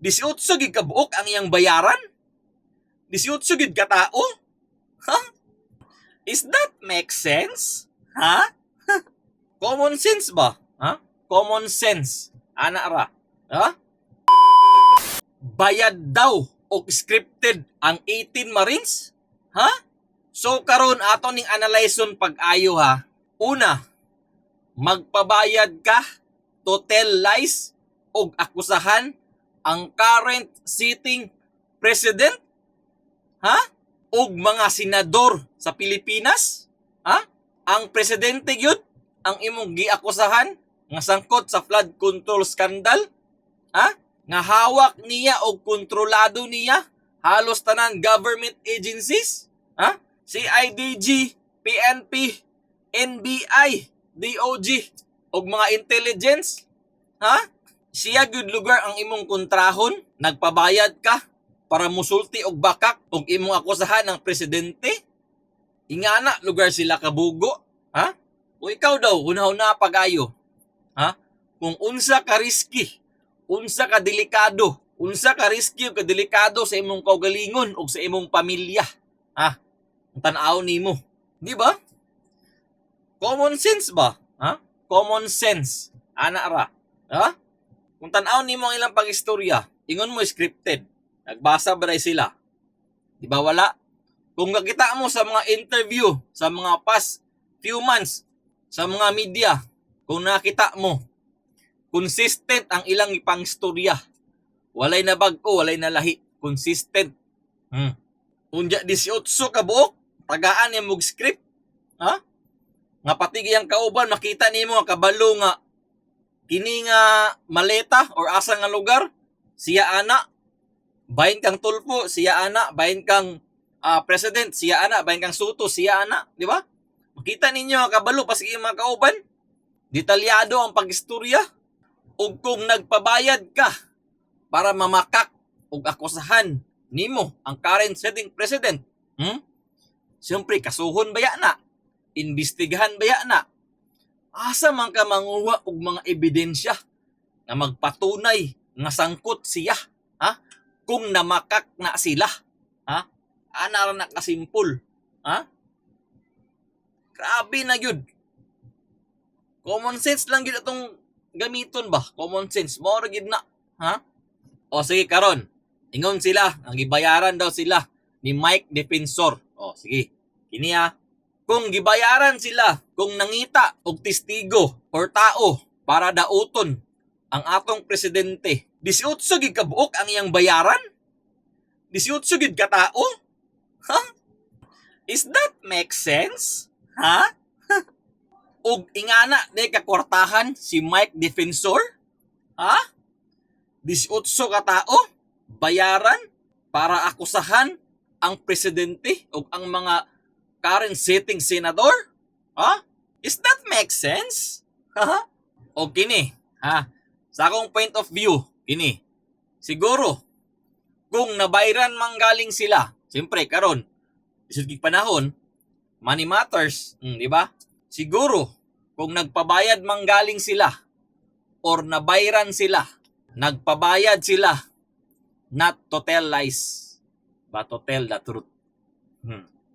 18 gid ka buok ang iyang bayaran? 18 gid ka tao? Ha? Is that make sense? Ha? Common sense ba? Ha? Common sense. Ana ra. Ha? Bayad daw o scripted ang 18 Marines? Ha? So karon ato ning analyson pag-ayo ha. Una, magpabayad ka to tell lies o akusahan ang current sitting president? Ha? Og mga senador sa Pilipinas? Ha? Ang presidente gyud ang imong giakusahan nga sangkot sa flood control scandal? Ha? Nga hawak niya o kontrolado niya halos tanan government agencies? Ha? CIDG, PNP, NBI, DOJ og mga intelligence? Ha? Siya gyud lugar ang imong kontrahon, nagpabayad ka para musulti og bakak og imong akusahan ng presidente? Ingana lugar sila kabugo? Ha? O ikaw daw, una-una pag-ayo. Ha? Kung unsa ka risky, unsa ka delikado, unsa ka risky o ka delikado sa imong kaugalingon o sa imong pamilya. Ha? Ang tan-aw nimo. Di ba? Common sense ba? Ha? Common sense. Ana ra. Ha? Kung tan-aw nimo ang ilang pag-istorya, ingon mo scripted. Nagbasa ba sila? Di ba wala? Kung nakita mo sa mga interview, sa mga past few months, sa mga media, kung nakita mo, consistent ang ilang ipangstorya. Walay na bag-o, walay na lahi. Consistent. Unya 18 ka buok, tagaan ni mog script. Ha? Nga pati giyang kauban, makita nimo nga kabalo nga kini nga maleta or asa nga lugar, siya ana. Bahin kang tulpo, siya ana. Bahin kang president, siya ana. Bahin kang suto, siya ana. Di ba? Makita ninyo nga kabalo, pas mga kauban. Detalyado ang pag-istorya. O kung nagpabayad ka para mamakak o akusahan nimo ang current sitting president, siyempre kasuhon baya na, imbestigahan baya na, asa man ka manguha og mga ebidensya na magpatunay nga sangkot siya, ha? Kung namakak na sila, ha? Ana ra na kasimpol, ha? Grabe na gyud. Common sense lang gyud atong gamiton ba? Common sense. More gid na. Ha? O sige karon. Ingon sila. Ang gibayaran daw sila ni Mike Defensor. O sige. Kini ha. Kung gibayaran sila, kung nangita og testigo or tao para dauton ang atong presidente, 18 gid ka buok ang iyang bayaran? 18 gid ka tao? Ha? Is that make sense? Ha? Og ingana de kakwartahan si Mike Defensor? Ha? 18 ka tao? Bayaran para akusahan ang presidente o ang mga current sitting senador? Ha? Is that make sense? Ha? O kini, ha? Sa akong point of view, kini. Siguro, kung nabayran manggaling sila, siyempre karon, isud kig panahon, money matters, di ba? Siguro, kung nagpabayad manggaling sila or nabayran sila, nagpabayad sila not to tell lies but to tell the truth.